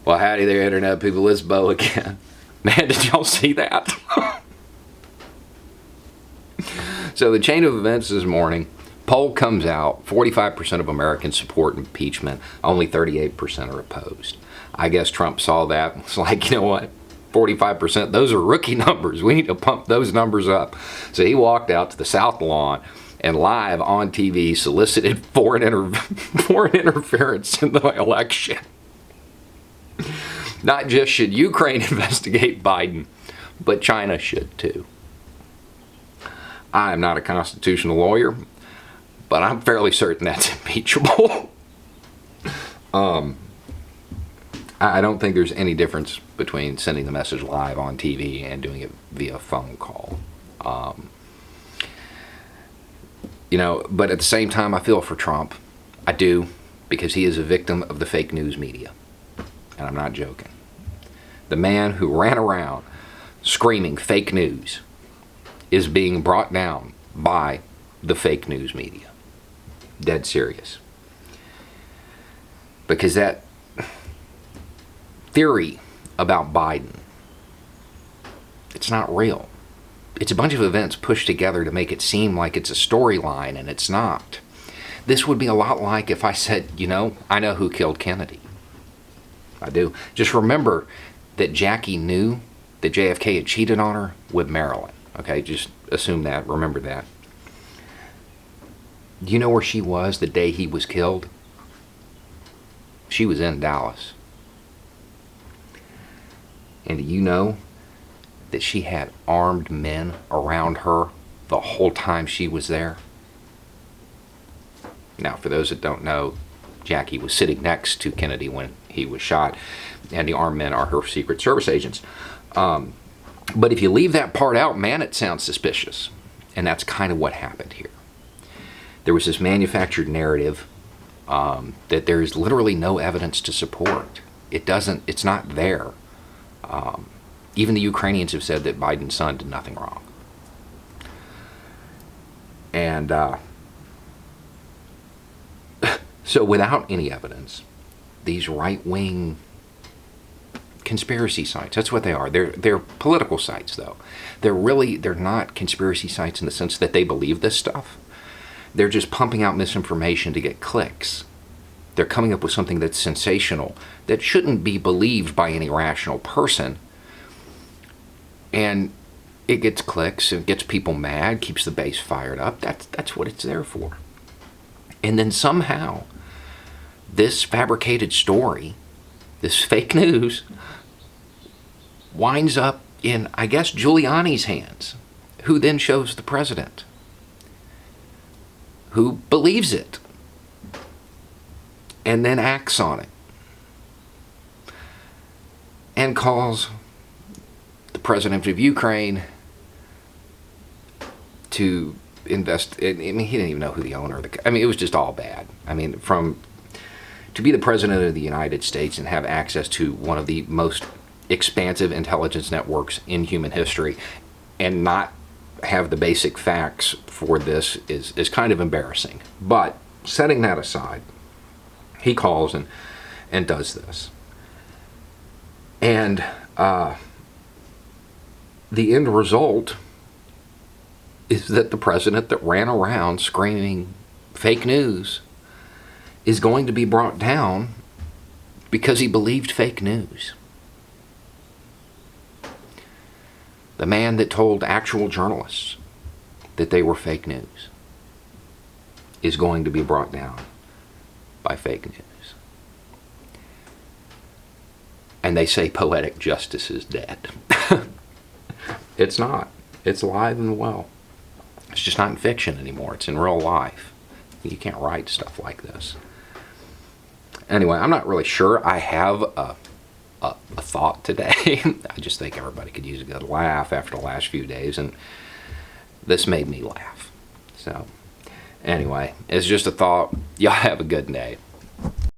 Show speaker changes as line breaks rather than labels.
Well, howdy there, Internet people. It's Bo again. Man, did y'all see that? So the chain of events this morning, poll comes out, 45% of Americans support impeachment, only 38% are opposed. I guess Trump saw that and was like, you know what, 45%, those are rookie numbers. We need to pump those numbers up. So he walked out to the South Lawn and live on TV solicited foreign interference in the election. Not just should Ukraine investigate Biden, but China should too. I am not a constitutional lawyer, but I'm fairly certain that's impeachable. I don't think there's any difference between sending the message live on TV and doing it via phone call. But at the same time, I feel for Trump. I do, because he is a victim of the fake news media. And I'm not joking. The man who ran around screaming fake news is being brought down by the fake news media. Dead serious. Because that theory about Biden, it's not real. It's a bunch of events pushed together to make it seem like it's a storyline, and it's not. This would be a lot like if I said, I know who killed Kennedy. I do. Just remember that Jackie knew that JFK had cheated on her with Marilyn. Okay, just assume that. Remember that. Do you know where she was the day he was killed? She was in Dallas. And do you know that she had armed men around her the whole time she was there? Now, for those that don't know, Jackie was sitting next to Kennedy when he was shot, and the armed men are her Secret Service agents. But if you leave that part out, man, it sounds suspicious. And that's kind of what happened here. There was this manufactured narrative that there is literally no evidence to support. It's not there. Even the Ukrainians have said that Biden's son did nothing wrong. And so without any evidence, these right-wing conspiracy sites, that's what they are. They're political sites, though. They're not conspiracy sites in the sense that they believe this stuff. They're just pumping out misinformation to get clicks. They're coming up with something that's sensational, that shouldn't be believed by any rational person. And it gets clicks, it gets people mad, keeps the base fired up. That's what it's there for. And then somehow, this fabricated story, this fake news, winds up in, I guess, Giuliani's hands, who then shows the president, who believes it, and then acts on it, and calls the president of Ukraine to invest. I mean, he didn't even know who the owner of it was just all bad. To be the president of the United States and have access to one of the most expansive intelligence networks in human history and not have the basic facts for this is kind of embarrassing. But setting that aside, he calls and does this. And the end result is that the president that ran around screaming fake news is going to be brought down because he believed fake news. The man that told actual journalists that they were fake news is going to be brought down by fake news. And they say poetic justice is dead. It's not. It's alive and well. It's just not in fiction anymore. It's in real life. You can't write stuff like this. Anyway, I'm not really sure I have a thought today. I just think everybody could use a good laugh after the last few days, and this made me laugh. So, anyway, it's just a thought. Y'all have a good day.